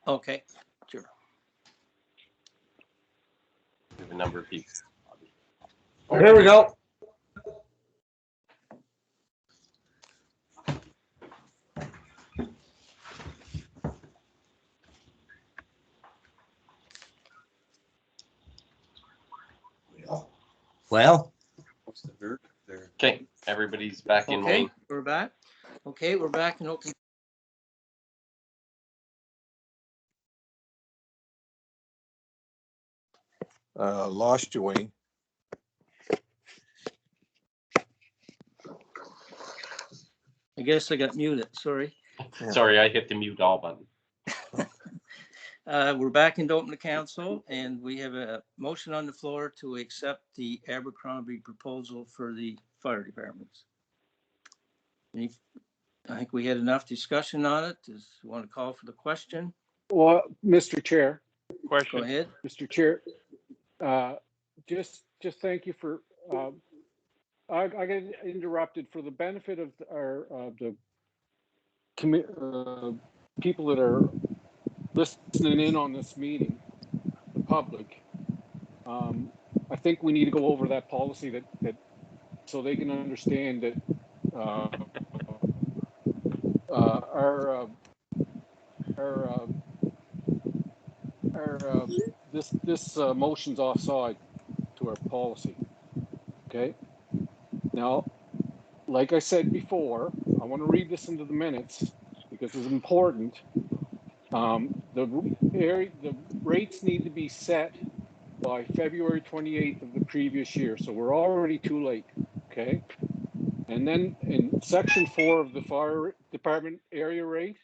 Okay, sure. We have a number of people. Oh, here we go. Well, Okay, everybody's back in. Okay, Wayne. we're back. Okay, we're back in open. Lost you, Wayne. I guess I got muted. Sorry. Yeah. Sorry, I hit the mute all button. We're back into open council, and we have a motion on the floor to accept the Abercrombie proposal for the fire departments. I think we had enough discussion on it. Does you want to call for the question? Well, Mr. Chair. Go ahead. Mr. Chair, just thank you for, I got interrupted for the benefit of our, the people that are listening in on this meeting, the public. I think we need to go over that policy that so they can understand that this motion's offside to our policy. Okay. Now, like I said before, I want to read this into the minutes because it's important. The rates need to be set by February 28th of the previous year. So we're already too late. Okay. And then in section 4 of the fire department area rate,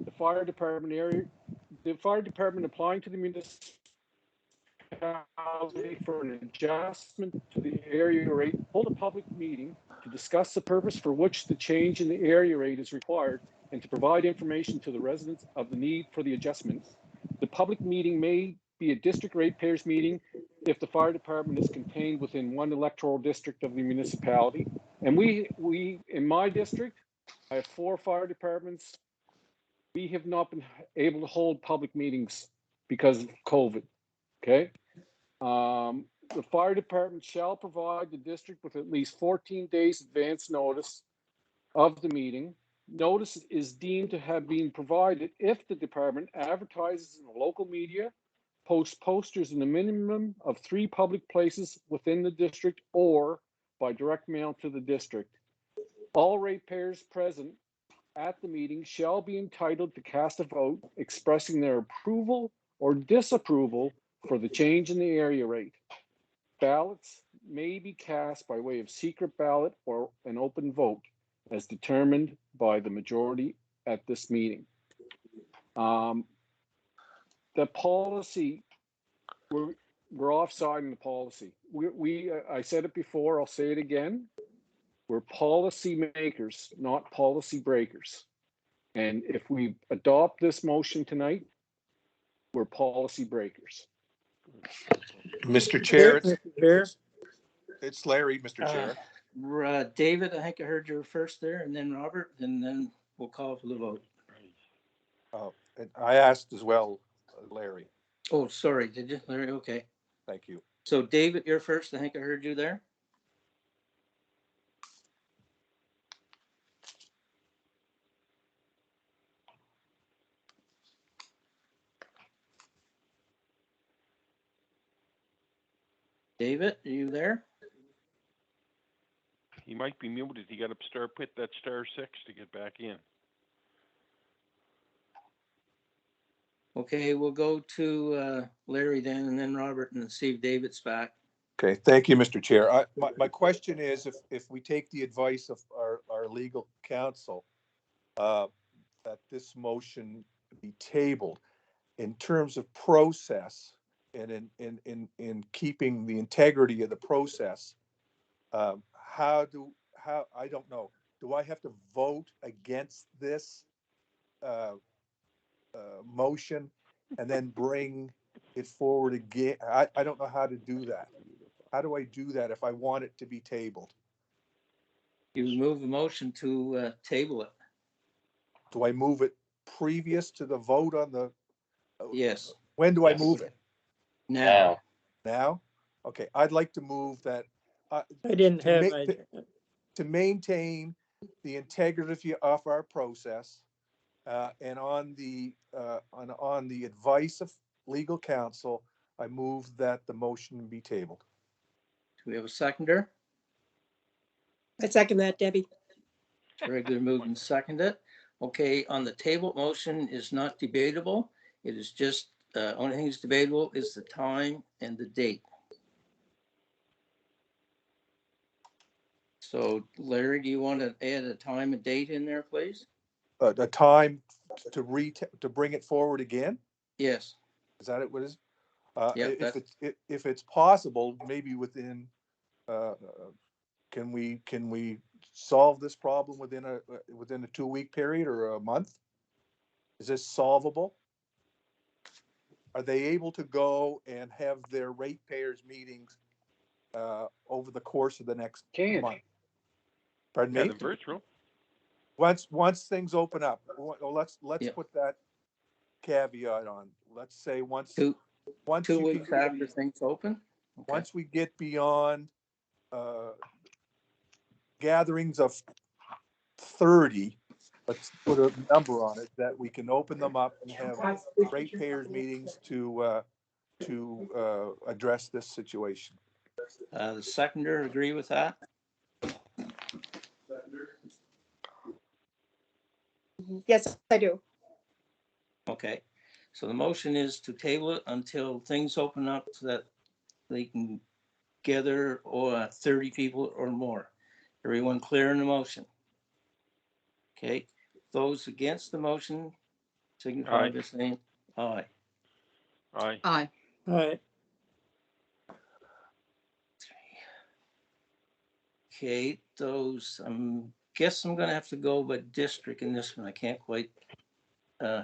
the fire department applying to the municipality for an adjustment to the area rate, hold a public meeting to discuss the purpose for which the change in the area rate is required and to provide information to the residents of the need for the adjustment. The public meeting may be a district ratepayers meeting if the fire department is contained within one electoral district of the municipality. And we in my district, I have 4 fire departments. We have not been able to hold public meetings because of COVID. Okay. The fire department shall provide the district with at least 14 days advance notice of the meeting. Notice is deemed to have been provided if the department advertises in the local media, posts posters in a minimum of 3 public places within the district, or by direct mail to the district. All ratepayers present at the meeting shall be entitled to cast a vote expressing their approval or disapproval for the change in the area rate. Ballots may be cast by way of secret ballot or an open vote as determined by the majority at this meeting. The policy, we're offside in the policy. I said it before, I'll say it again. We're policy makers, not policy breakers. And if we adopt this motion tonight, we're policy breakers. Mr. Chair, It's Larry, Mr. Chair. David, I think I heard you first there, and then Robert, and then we'll call for the vote. And I asked as well, Larry. Oh, sorry, did you, Larry? Okay. Thank you. So David, you're first. I think I heard you there. David, are you there? He might be muted. He got to hit that *6 to get back in. Okay, we'll go to Larry then, and then Robert, and see if David's back. Okay, thank you, Mr. Chair. My question is, if we take the advice of our legal counsel, that this motion be tabled in terms of process and in keeping the integrity of the process, how I don't know. Do I have to vote against this motion and then bring it forward again? I don't know how to do that. How do I do that if I want it to be tabled? You move the motion to table it. Do I move it previous to the vote on the Yes, When do I Yes. move it? now. Now? Okay, I'd like to move that, I didn't to have make, my, to maintain the integrity of our process, and on the advice of legal counsel, I move that the motion be tabled. Do we have a seconder? I second that, Debbie. Regular moved and seconded. Okay, on the table motion is not debatable. It is just, only thing that's debatable is the time and the date. So Larry, do you want to add a time and date in there, please? A time to bring it forward again? Yes, Is that it? What is? Yeah, If it's possible, maybe within, can we solve this problem within a 2-week period or a month? Is this solvable? Are they able to go and have their ratepayers meetings over the course of the next Can. month? Pardon Yeah, me? the virtual. Once things open up, let's Yeah. put that caveat on. Let's say once two you can weeks after things open. Okay. once we get beyond gatherings of 30, let's put a number on it, that we can open them up and have ratepayers meetings to address this situation. The seconder agree with that? Yes, I do. Okay, so the motion is to table it until things open up so that they can gather or 30 people or more. Everyone clear in the motion? Okay, those against the motion signify Aye. by saying aye. Aye. Aye. all right, Okay, those, guess I'm gonna have to go by district in this one. I can't quite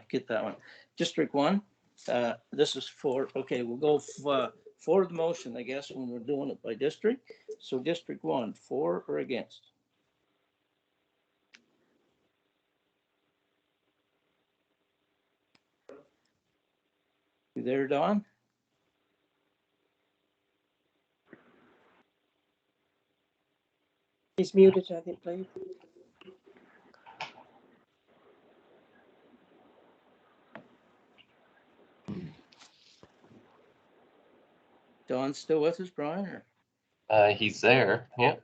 get that one. District 1, this is for, okay, we'll go for the motion, I guess, when we're doing it by district. So District 1, for or against? You there, Don? He's muted, I think, please. Don still with us, Brian? Or? He's there. Yeah.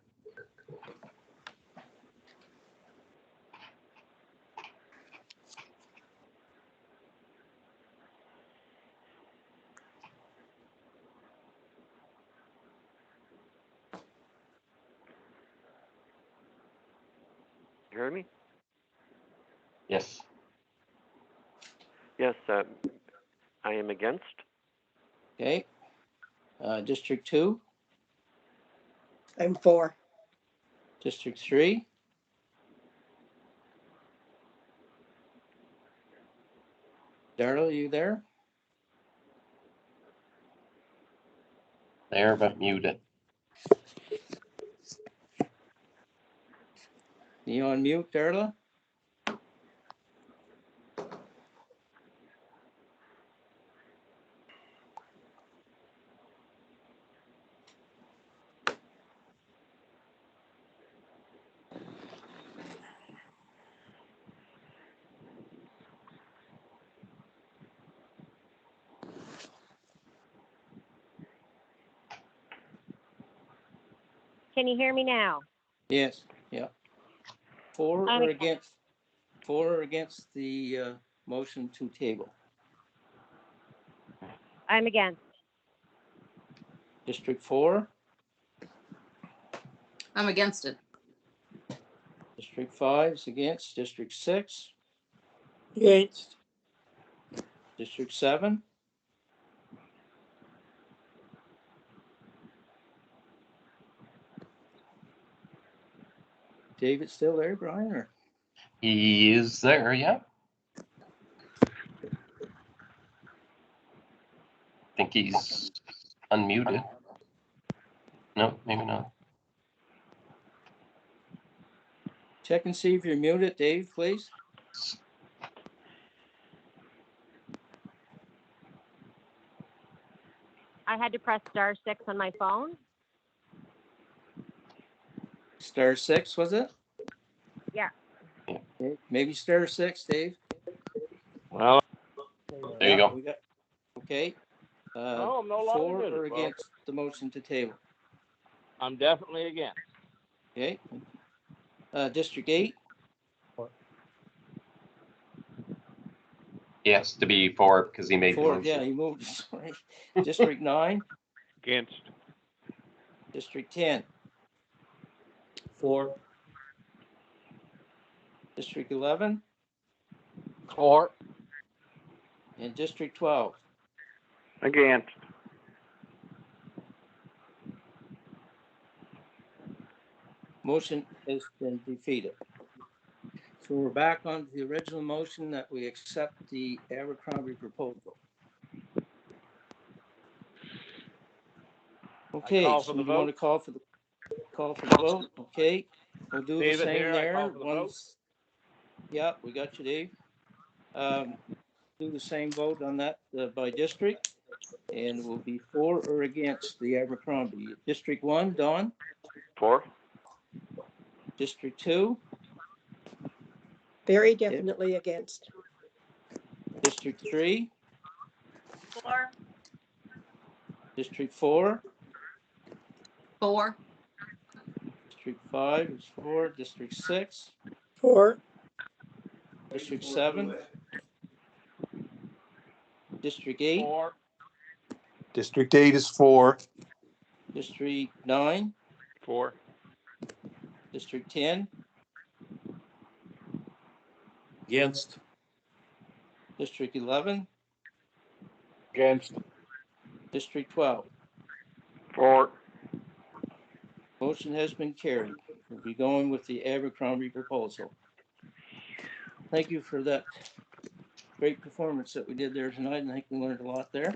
You heard me? Yes. Yes, I am against. Okay. District 2, I'm for. District 3. Darrell, you there? There, but muted. You on mute, Darla? Can you hear me now? Yes, yeah. For I'm or against. against? For or against the motion to table? I'm against. District 4, I'm against it. District 5 is against, District 6, against, District 7. David still there, Brian, or? He is there. Yeah. Think he's unmuted. No, maybe not. Check and see if you're muted, Dave, please. I had to press *6 on my phone. *6, was it? Yeah. Okay, maybe *6, Dave. Well, There you go. We got, okay. no, I'm no longer For muted, or Bob. against the motion to table? I'm definitely against. Okay. District 8, He has to be for because he made the 4, yeah, motion. he moved, sorry. District 9, Against. District 10, For. District 11, For. and District 12. Against. Motion has been defeated. So we're back on the original motion that we accept the Abercrombie proposal. Okay, call for so the you want to vote. call for the vote? Okay, we'll do the David same here, I there. call for the vote. Yeah, we got you, Dave. Do the same vote on that by district, and it will be for or against the Abercrombie. District 1, Don. For. District 2, Very definitely against. District 3, For. District 4, For. District 5 is 4, District 6, For. District 7, District 8, For. District 8 is 4. District 9, For. District 10, Against. District 11, Against. District 12. For. Motion has been carried. We'll be going with the Abercrombie proposal. Thank you for that great performance that we did there tonight, and I think we learned a lot there.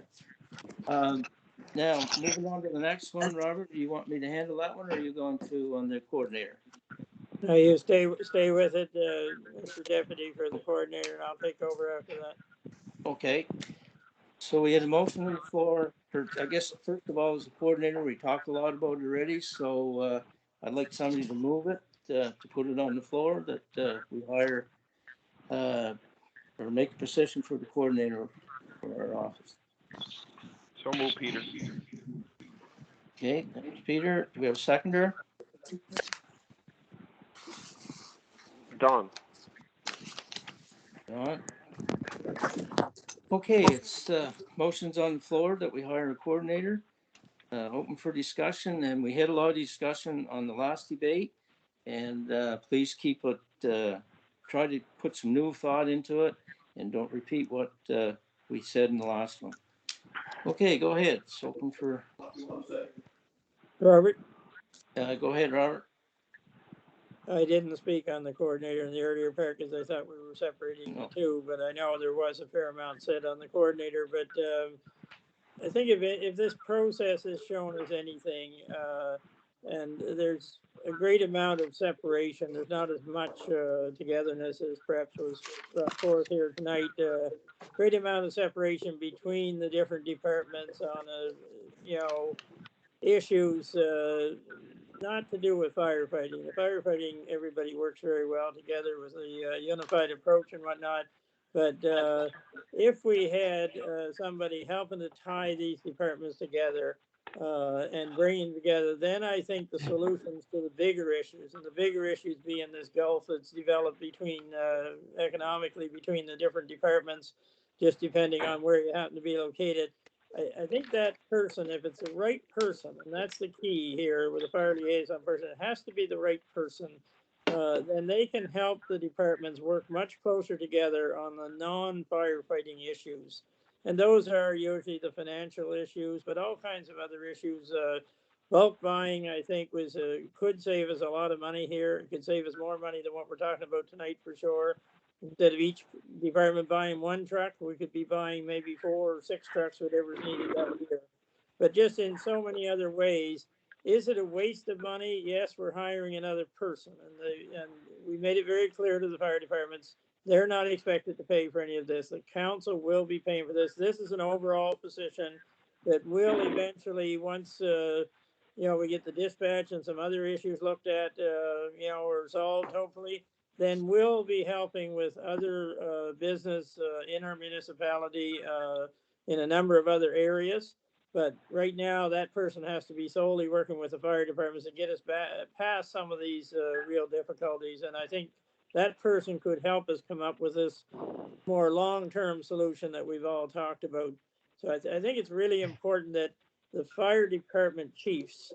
Now, moving on to the next one, Robert, do you want me to handle that one, or are you going to on the coordinator? No, you stay with it, Mr. Deputy, for the coordinator, and I'll take over after that. Okay. So we had a motion on the floor for, I guess, first of all, as a coordinator, we talked a lot about it already, so I'd like somebody to move it, to put it on the floor, that we hire or make a position for the coordinator for our office. So move, Peter. Okay, thanks, Peter. Do we have a seconder? Don. Don? Okay, it's motions on the floor that we hire a coordinator. Open for discussion, and we had a lot of discussion on the last debate. And please keep it, try to put some new thought into it, and don't repeat what we said in the last one. Okay, go ahead. It's open for, Robert, go ahead, Robert. I didn't speak on the coordinator in the earlier part because I thought we were separating the two, but I know there was a fair amount said on the coordinator. But I think if this process is shown as anything, and there's a great amount of separation, there's not as much togetherness as perhaps was brought forth here tonight. Great amount of separation between the different departments on issues not to do with firefighting. The firefighting, everybody works very well together with a unified approach and whatnot. But if we had somebody helping to tie these departments together and bringing together, then I think the solutions to the bigger issues, and the bigger issues being this gulf that's developed between economically between the different departments, just depending on where you happen to be located. I think that person, if it's the right person, and that's the key here with a fire liaison person, it has to be the right person. Then they can help the departments work much closer together on the non-firefighting issues. And those are usually the financial issues, but all kinds of other issues. Bulk buying, I think, could save us a lot of money here. It could save us more money than what we're talking about tonight for sure. Instead of each department buying one truck, we could be buying maybe 4 or 6 trucks, whatever is needed that year. But just in so many other ways, is it a waste of money? Yes, we're hiring another person, and we made it very clear to the fire departments they're not expected to pay for any of this. The council will be paying for this. This is an overall position. that will eventually, once, we get the dispatch and some other issues looked at, or resolved, hopefully, then we'll be helping with other business in our municipality in a number of other areas. But right now, that person has to be solely working with the fire departments to get us past some of these real difficulties. And I think that person could help us come up with this more long-term solution that we've all talked about. So I think it's really important that the fire department chiefs,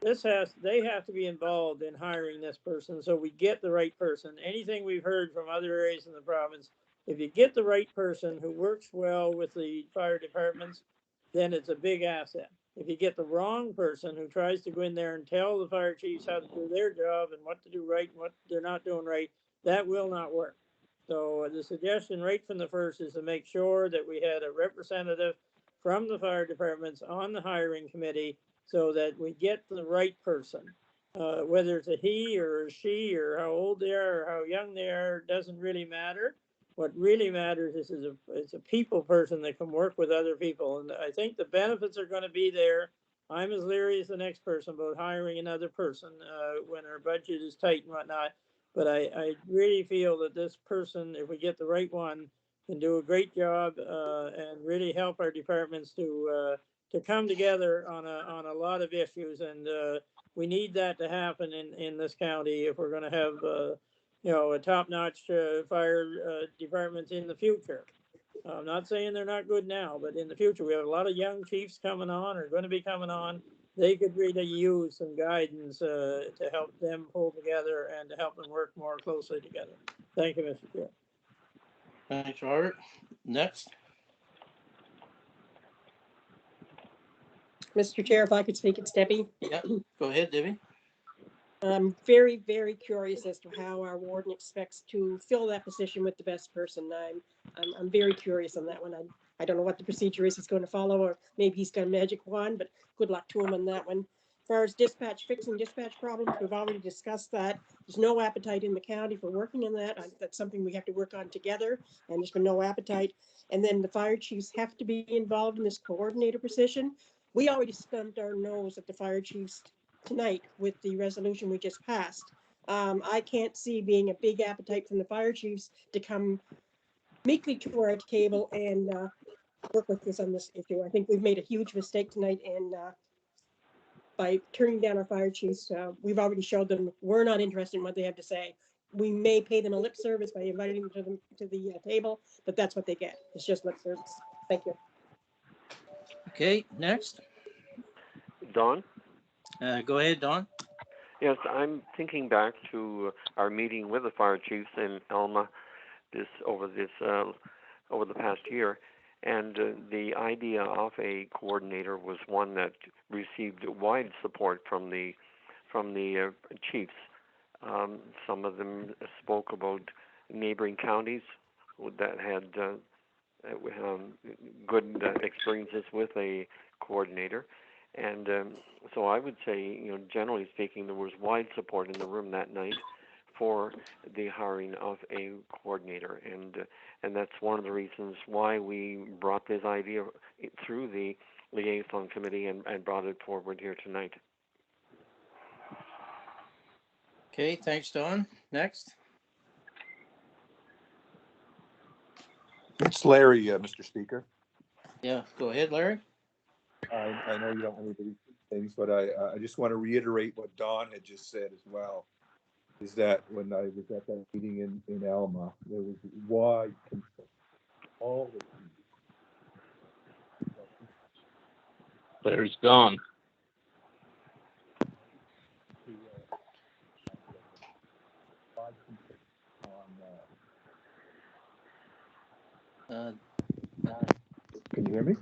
they have to be involved in hiring this person so we get the right person. Anything we've heard from other areas in the province, if you get the right person who works well with the fire departments, then it's a big asset. If you get the wrong person who tries to go in there and tell the fire chiefs how to do their job and what to do right and what they're not doing right, that will not work. So the suggestion right from the first is to make sure that we had a representative from the fire departments on the hiring committee so that we get the right person. Whether it's a he or a she or how old they are or how young they are, doesn't really matter. What really matters is it's a people person that can work with other people. And I think the benefits are going to be there. I'm as leery as the next person about hiring another person when our budget is tight and whatnot. But I really feel that this person, if we get the right one, can do a great job and really help our departments to come together on a lot of issues. And we need that to happen in this county if we're going to have a top-notch fire departments in the future. I'm not saying they're not good now, but in the future, we have a lot of young chiefs coming on or going to be coming on. They could really use some guidance to help them pull together and to help them work more closely together. Thank you, Mr. Chair. Thanks, Robert. Next. Mr. Chair, if I could speak, it's Debbie. Yeah, go ahead, Debbie. I'm very, very curious as to how our warden expects to fill that position with the best person. I'm very curious on that one. I don't know what the procedure is he's going to follow, or maybe he's got a magic wand, but good luck to him on that one. As far as fixing dispatch problems, we've already discussed that. There's no appetite in the county for working on that. That's something we have to work on together, and there's been no appetite. And then the fire chiefs have to be involved in this coordinator position. We already stumped our nose at the fire chiefs tonight with the resolution we just passed. I can't see being a big appetite from the fire chiefs to come meekly to our table and work with us on this issue. I think we've made a huge mistake tonight, and by turning down our fire chiefs, we've already showed them we're not interested in what they have to say. We may pay them a lip service by inviting them to the table, but that's what they get. It's just lip service. Thank you. Okay, next. Don? Go ahead, Don. Yes, I'm thinking back to our meeting with the fire chiefs in Alma over the past year, and the idea of a coordinator was one that received wide support from the chiefs. Some of them spoke about neighboring counties that had good experiences with a coordinator. And so I would say, generally speaking, there was wide support in the room that night for the hiring of a coordinator. And that's one of the reasons why we brought this idea through the liaison committee and brought it forward here tonight. Okay, thanks, Don. Next. It's Larry, Mr. Speaker. Yeah, go ahead, Larry. I know you don't want to repeat things, but I just want to reiterate what Don had just said as well, is that when I was at that meeting in Alma, there was wide consent. All the Larry's gone. Can you hear me?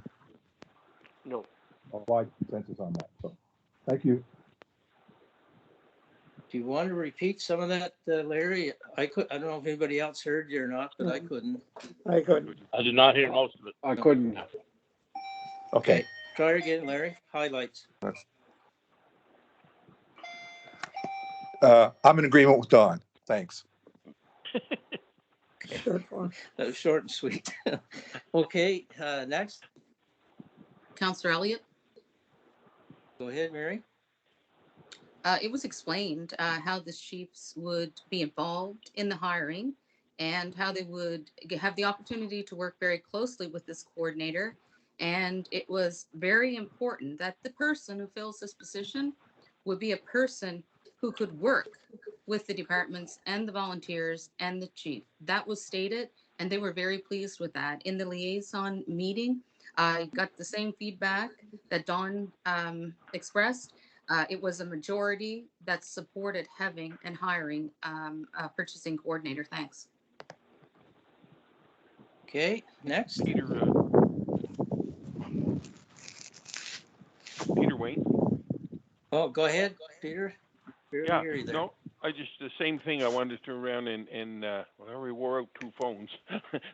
No. A wide consensus on that. So, thank you. Do you want to repeat some of that, Larry? I don't know if anybody else heard you or not, but I couldn't. I couldn't. I did not hear most of it. I couldn't. Okay. Try again, Larry. Highlights. I'm in agreement with Don. Thanks. Short form. That was short and sweet. Okay, next. Counselor Elliott. Go ahead, Mary. It was explained how the chiefs would be involved in the hiring and how they would have the opportunity to work very closely with this coordinator. And it was very important that the person who fills this position would be a person who could work with the departments and the volunteers and the chief. That was stated, and they were very pleased with that. In the liaison meeting, I got the same feedback that Dawn expressed. It was a majority that supported having and hiring a purchasing coordinator. Thanks. Okay, next. Peter Wayne. Oh, go ahead, Peter. Barely Yeah, hear you there. no, I just, the same thing I wanted to turn around and well, I already wore out 2 phones.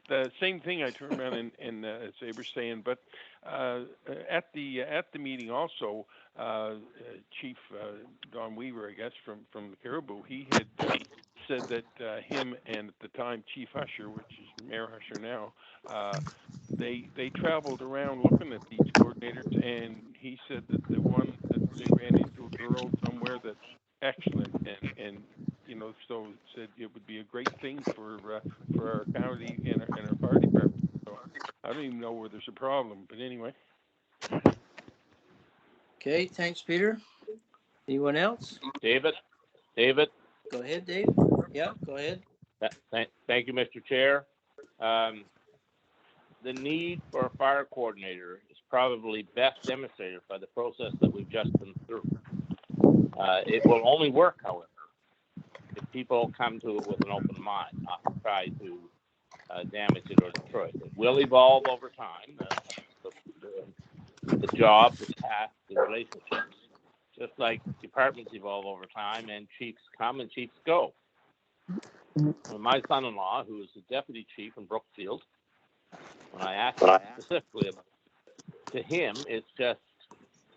The same thing I turned around and as they were saying, but at the meeting also, Chief Don Weaver, I guess, from the Caribou, he had said that him and at the time Chief Usher, which is Mayor Usher now, they traveled around looking at these coordinators, and he said that the one that they ran into a girl somewhere that's excellent, and you know, so said it would be a great thing for our county and our fire department. So I don't even know where there's a problem, but anyway. Okay, thanks, Peter. Anyone else? David? Go ahead, Dave. Yeah, go ahead. Thank you, Mr. Chair. The need for a fire coordinator is probably best demonstrated by the process that we've just been through. It will only work, however, if people come to it with an open mind, not to try to damage it or destroy it. It will evolve over time. The job, the task, the relationships, just like departments evolve over time and chiefs come and chiefs go. My son-in-law, who is the deputy chief in Brookfield, when I asked him specifically about it, to him, it's just,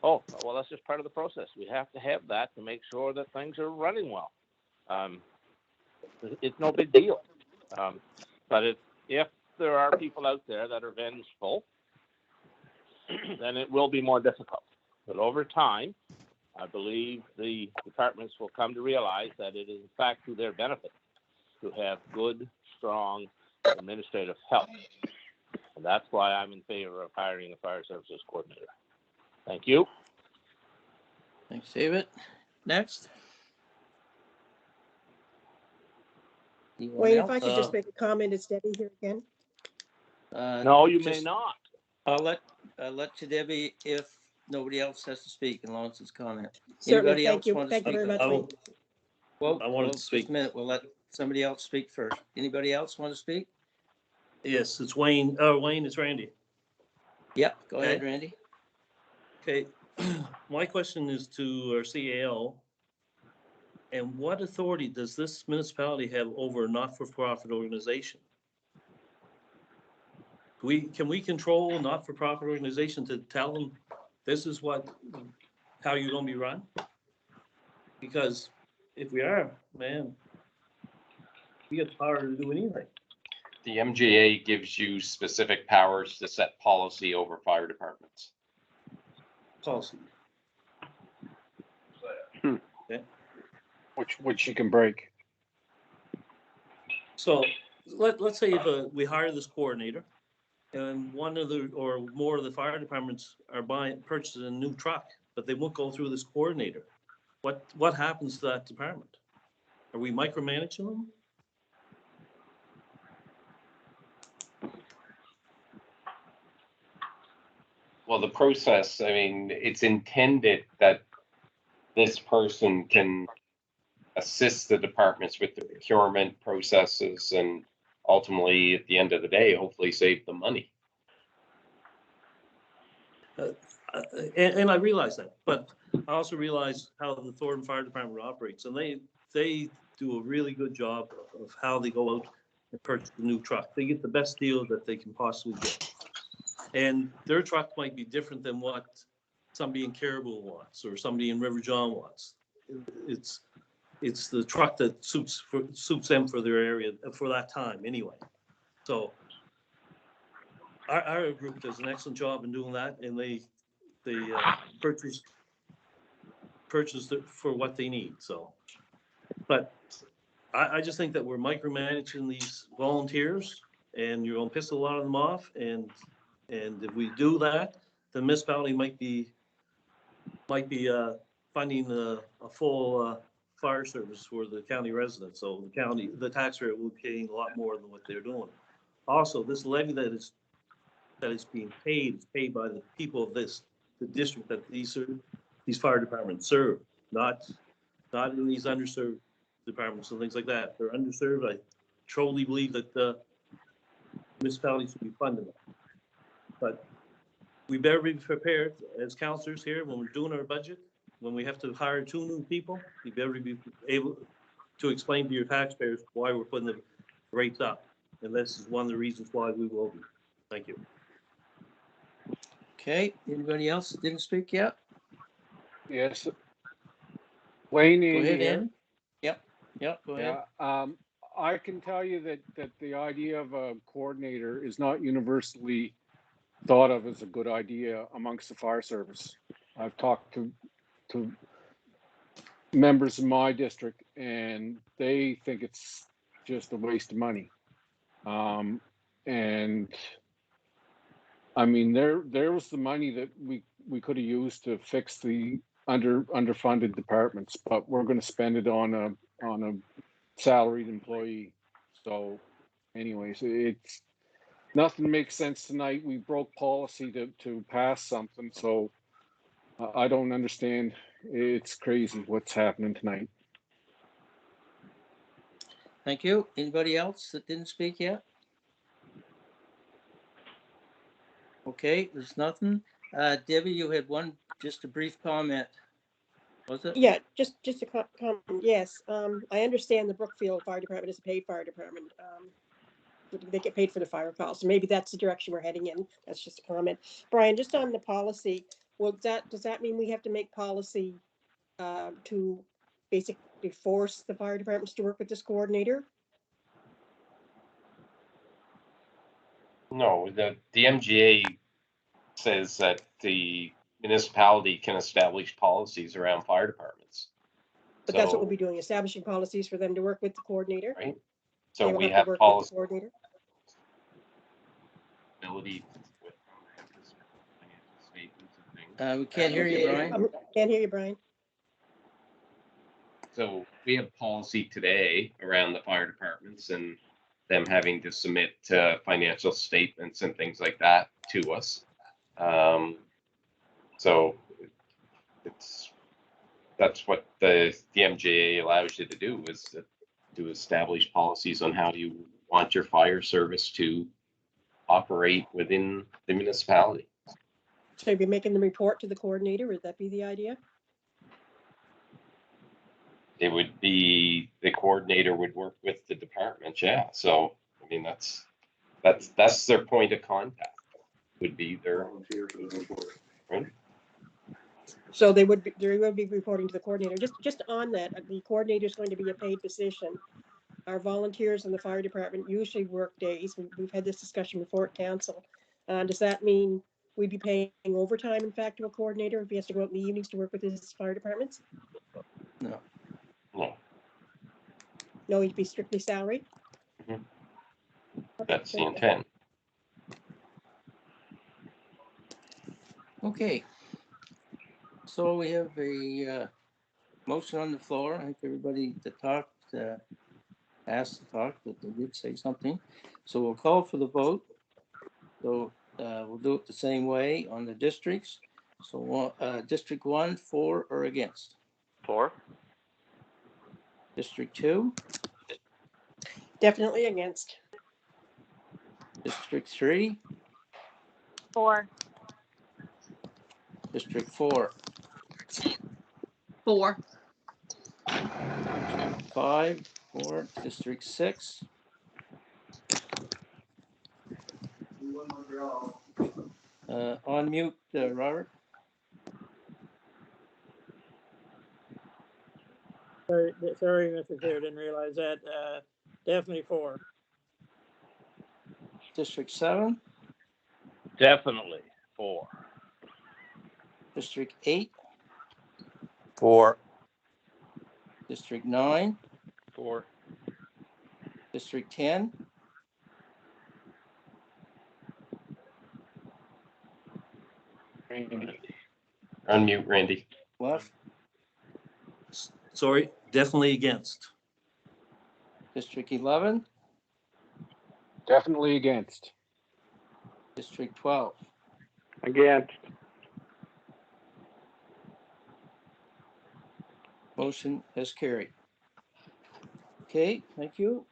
oh, well, that's just part of the process. We have to have that to make sure that things are running well. It's no big deal. But if there are people out there that are vengeful, then it will be more difficult. But over time, I believe the departments will come to realize that it is in fact to their benefit to have good, strong administrative help. And that's why I'm in favor of hiring a fire services coordinator. Thank you. Thanks, David. Next. Wayne, if I could just make a comment, it's Debbie here again. No, you may not. I'll let you, Debbie, if nobody else has to speak, as long as it's comment. Certainly, Anybody thank else you. want to Thank you speak? very much, Wayne. Well, I wanted to speak. Just a minute, we'll let somebody else speak first. Anybody else want to speak? Yes, it's Wayne. Oh, Wayne, it's Randy. Yep, go ahead, Okay. Randy. Okay, my question is to our CAL. And what authority does this municipality have over a not-for-profit organization? Can we control a not-for-profit organization to tell them this is how you're gonna be run? Because if we are, man, we got the power to do anything. The MGA gives you specific powers to set policy over fire departments. Policy. Okay. Which you can break. So let's say if we hire this coordinator and one of the or more of the fire departments are purchasing a new truck, but they won't go through this coordinator. What happens to that department? Are we micromanaging them? Well, the process, I mean, it's intended that this person can assist the departments with the procurement processes and ultimately, at the end of the day, hopefully save the money. And I realize that, but I also realize how the Thornton Fire Department operates, and they do a really good job of how they go out and purchase a new truck. They get the best deal that they can possibly get. And their truck might be different than what somebody in Caribou wants or somebody in River John wants. It's the truck that suits them for their area for that time anyway. So our group does an excellent job in doing that, and they purchase it for what they need, so. But I just think that we're micromanaging these volunteers, and you're gonna piss a lot of them off, and if we do that, the municipality might be funding a full fire service for the county residents, so the taxpayer will be paying a lot more than what they're doing. Also, this levy that is being paid is paid by the people of the district that these fire departments serve, not in these underserved departments and things like that. They're underserved. I truly believe that the municipalities should be funding it. But we better be prepared as counselors here when we're doing our budget, when we have to hire 2 new people, you better be able to explain to your taxpayers why we're putting the rates up. And this is one of the reasons why we will be. Thank you. Okay, anybody else that didn't speak yet? Yes. Wayne Go in ahead, here. Ann. Yep, go ahead. Yeah, I can tell you that the idea of a coordinator is not universally thought of as a good idea amongst the fire service. I've talked to members of my district, and they think it's just a waste of money. And I mean, there was the money that we could have used to fix the underfunded departments, but we're going to spend it on a salaried employee. So anyways, it's nothing makes sense tonight. We broke policy to pass something, so I don't understand. It's crazy what's happening tonight. Thank you. Anybody else that didn't speak yet? Okay, there's nothing. Debbie, you had just a brief comment. Was it? Yeah, just a comment. Yes, I understand the Brookfield Fire Department is a paid fire department. They get paid for the fire calls, so maybe that's the direction we're heading in. That's just a comment. Brian, just on the policy, does that mean we have to make policy to basically force the fire departments to work with this coordinator? No, the MGA says that the municipality can establish policies around fire departments. But that's what we'll be doing, establishing policies for them to work with the coordinator. Right. They So will we have to have work with the policy coordinator. ability with financial statements and things. We can't hear you, Brian. Can't hear you, Brian. So we have policy today around the fire departments and them having to submit financial statements and things like that to us. So that's what the MJA allows you to do, is to establish policies on how you want your fire service to operate within the municipality. So you'll be making the report to the coordinator, would that be the idea? It would be, the coordinator would work with the department, yeah. So I mean, that's their point of contact, would be their right? So they would be reporting to the coordinator. Just on that, the coordinator is going to be a paid position. Our volunteers in the fire department usually work days. We've had this discussion before at council. Does that mean we'd be paying overtime, in fact, to a coordinator if he has to go out in the evenings to work with his fire departments? No. No, No, he'd be strictly salaried? Mhm. That's the intent. Okay. So we have a motion on the floor. I think everybody that talked asked to talk, but they did say something. So we'll call for the vote. So we'll do it the same way on the districts. So District 1, for or against? For? District 2, Definitely against. District 3, For. District 4, 4. 5, 4, District 6. On mute, Robert. Sorry, Mr. Chair, didn't realize that. Definitely for. District 7, Definitely 4. District 8, 4, District 9, 4, District 10, Randy. Unmute, Randy. left, Sorry, definitely against. District 11, Definitely against. District 12. Against. Motion has carried. Okay, thank you.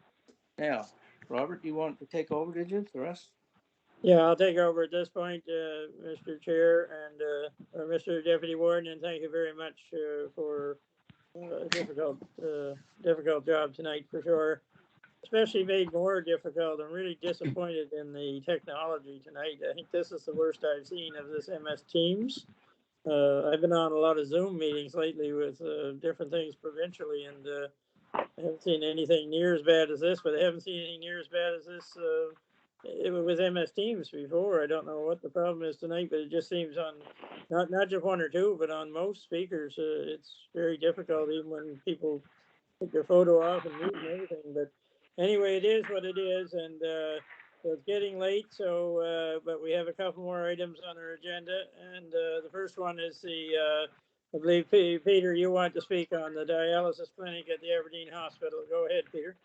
Now, Robert, you want to take over, did you, the rest? Yeah, I'll take over at this point, Mr. Chair and, or Mr. Deputy Warden, and thank you very much, for a difficult job tonight for sure. Especially made more difficult. I'm really disappointed in the technology tonight. I think this is the worst I've seen of this MS Teams. I've been on a lot of Zoom meetings lately with different things provincially, and I haven't seen anything near as bad as this, but I haven't seen anything near as bad as this with MS Teams before. I don't know what the problem is tonight, but it just seems on not just one or two, but on most speakers, it's very difficult even when people take their photo off and mute and everything. But anyway, it is what it is, and so it's getting late. So, but we have a couple more items on our agenda, and the first one is the. I believe Peter, you want to speak on the dialysis clinic at the Aberdeen Hospital. Go ahead, Peter.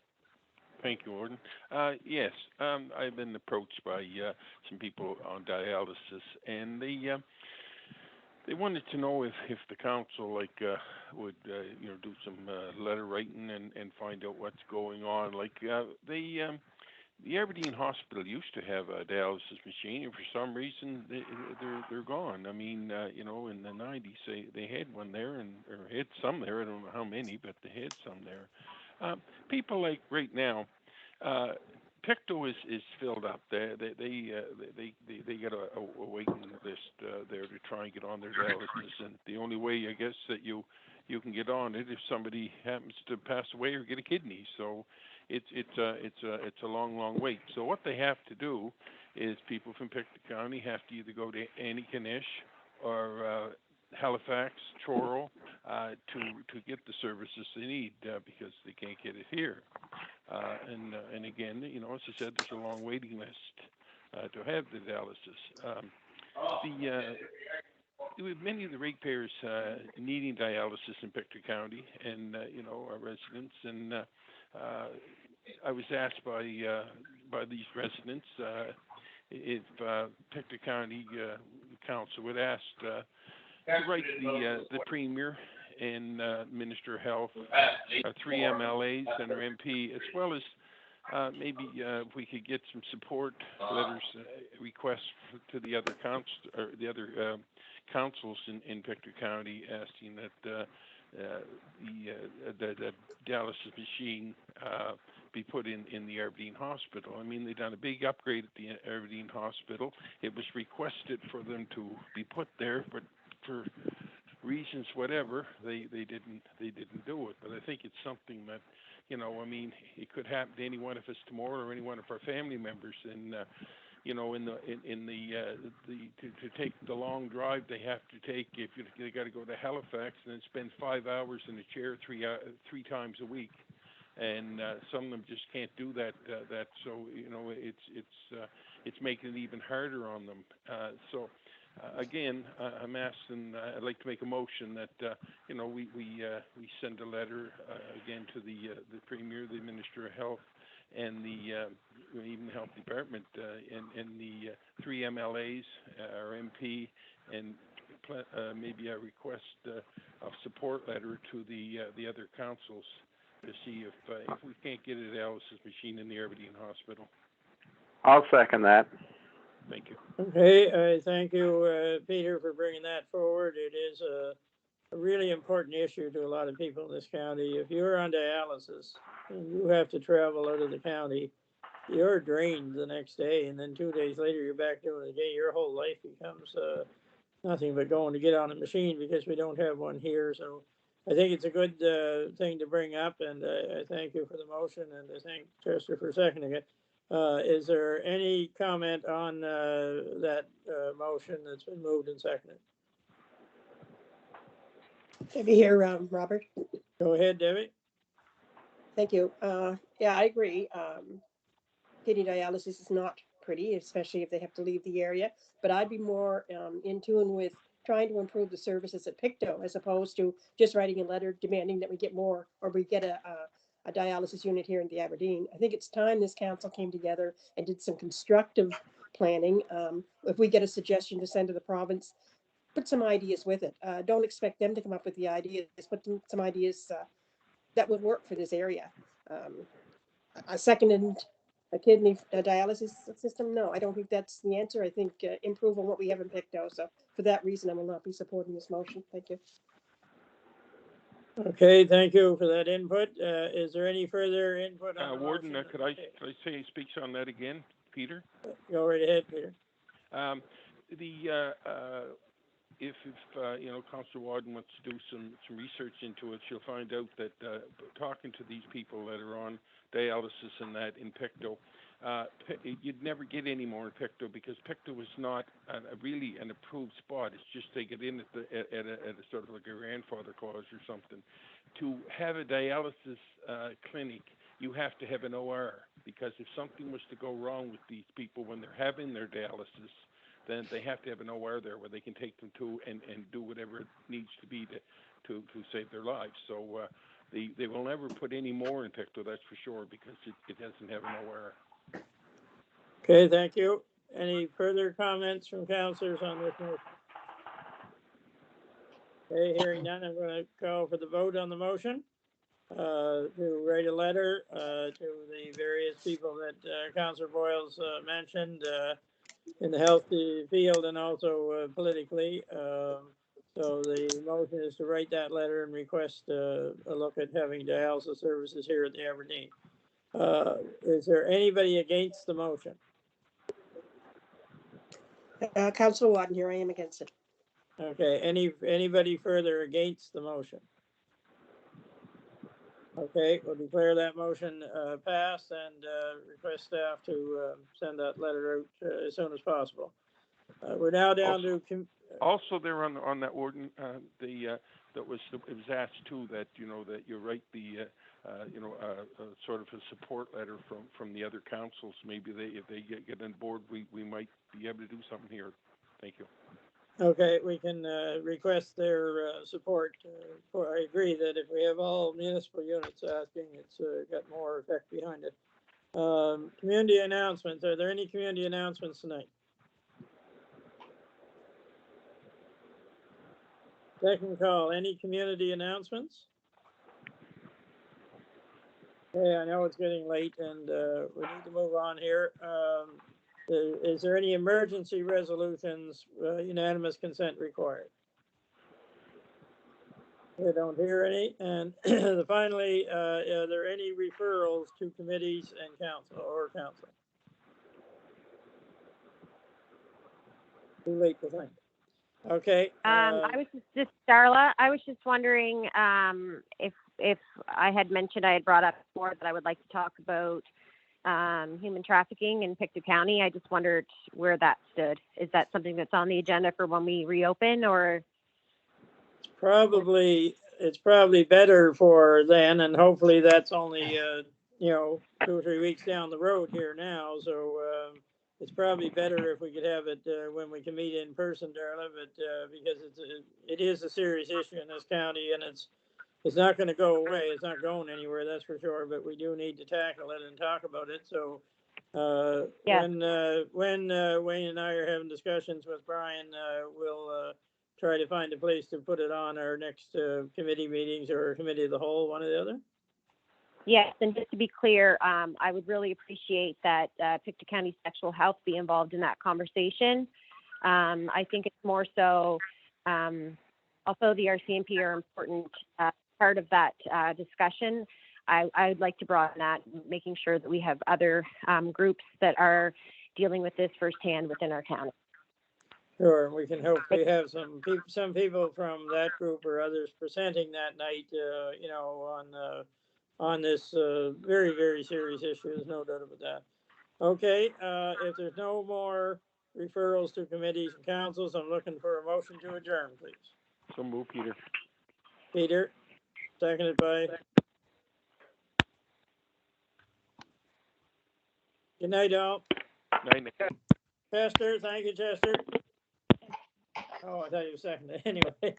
Thank you, Warden. Yes, I've been approached by some people on dialysis, and they wanted to know if the council would do some letter writing and find out what's going on. The Aberdeen Hospital used to have a dialysis machine, and for some reason they're gone. I mean, in the 90s they had one there, or had some there. I don't know how many, but they had some there. People like right now, Pictou is filled up. They got a waiting list there to try and get on their dialysis, and the only way I guess that you can get on it if somebody happens to pass away or get a kidney. So it's a long wait. So what they have to do is people from Pictou County have to either go to Antigonish or Halifax, Truro, to get the services they need because they can't get it here. And again, as I said, there's a long waiting list to have the dialysis. With many of the ratepayers needing dialysis in Pictou County, and our residents, and I was asked by these residents if Pictou County Council would ask to write the Premier and Minister of Health, 3 MLAs and our MP, as well as maybe if we could get some support letters, requests to the other councils in Pictou County, asking that the dialysis machine be put in the Aberdeen Hospital. I mean, they've done a big upgrade at the Aberdeen Hospital. It was requested for them to be put there, but for reasons whatever, they didn't do it. But I think it's something that, it could happen to any one of us tomorrow or any one of our family members. And to take the long drive they have to take, if they got to go to Halifax and then spend 5 hours in a chair three times a week, and some of them just can't do that. So it's making it even harder on them. Again, I'm asking. I'd like to make a motion that we send a letter again to the Premier, the Minister of Health, and the even the Health Department, and the 3 MLAs, our MP, and maybe a request of support letter to the other councils to see if we can't get a dialysis machine in the Aberdeen Hospital. I'll second that. Thank you. Okay, thank you, Peter, for bringing that forward. It is a really important issue to a lot of people in this county. If you're on dialysis and you have to travel out of the county, you're drained the next day, and then 2 days later you're back doing it again. Your whole life becomes nothing but going to get on a machine because we don't have one here. So I think it's a good thing to bring up, and I thank you for the motion, and I thank Chester for seconding it. Is there any comment on that motion that's been moved and seconded? Debbie here, Robert. Go ahead, Debbie. Thank you. Yeah, I agree. Kidney dialysis is not pretty, especially if they have to leave the area. But I'd be more in tune with trying to improve the services at Pictou as opposed to just writing a letter demanding that we get more or we get a dialysis unit here in the Aberdeen. I think it's time this council came together and did some constructive planning. If we get a suggestion to send to the province, put some ideas with it. Don't expect them to come up with the ideas, put some ideas that would work for this area. A second a kidney dialysis system? No, I don't think that's the answer. I think improve on what we have in Pictou. So for that reason, I will not be supporting this motion. Thank you. Okay, thank you for that input. Is there any further input on the Warden, motion? could I say he speaks on that again, Peter? Go right ahead, Peter. If you know, Councillor Warden wants to do some research into it, she'll find out that talking to these people that are on dialysis and that in Pictou, you'd never get any more in Pictou because Pictou is not really an approved spot. It's just they get in at a sort of like a grandfather clause or something. To have a dialysis clinic, you have to have an OR because if something was to go wrong with these people when they're having their dialysis, then they have to have an OR there where they can take them to and do whatever it needs to be to save their lives. So they will never put any more in Pictou, that's for sure, because it doesn't have an OR. Okay, thank you. Any further comments from councillors on this motion? Okay, hearing none, I'm going to call for the vote on the motion. To write a letter to the various people that Councillor Boyles mentioned in the health field and also politically. So the motion is to write that letter and request a look at having dialysis services here at the Aberdeen. Is there anybody against the motion? Councillor Watton, here I am against it. Okay, anybody further against the motion? Okay, we'll declare that motion passed and request staff to send that letter out as soon as possible. We're now down to also there on that warden it was asked too that that you write the sort of a support letter from the other councils. Maybe if they get on board, we might be able to do something here. Thank you. Okay, we can request their support. I agree that if we have all municipal units asking, it's got more effect behind it. Community announcements. Are there any community announcements tonight? Second call. Any community announcements? Okay, I know it's getting late and we need to move on here. Is there any emergency resolutions, unanimous consent required? I don't hear any. And finally, are there any referrals to committees and council? Too late to think. Okay. I was just Darla. I was just wondering if I had mentioned I had brought up before that I would like to talk about human trafficking in Pictou County. I just wondered where that stood. Is that something that's on the agenda for when we reopen, or? It's probably better for then, and hopefully that's only 2 or 3 weeks down the road here now. So it's probably better if we could have it when we can meet in person, Darla. But because it is a serious issue in this county, and it's not going to go away. It's not going anywhere, that's for sure. But we do need to tackle it and talk about it. So when Wayne and I are having discussions with Brian, we'll try to find a place to put it on our next committee meetings or committee of the whole, one or the other. Yes, and just to be clear, I would really appreciate that Pictou County Sexual Health be involved in that conversation. I think it's more so, although the RCMP are important part of that discussion, I would like to broaden that, making sure that we have other groups that are dealing with this firsthand within our county. Sure, we can hopefully have some people from that group or others presenting that night, on this very, very serious issue. There's no doubt about that. Okay, if there's no more referrals to committees and councils, I'm looking for a motion to adjourn, please. So move, Peter. Peter, seconded by. Good night, all. Night. Chester, thank you, Chester. Oh, I thought you were seconded. Anyway,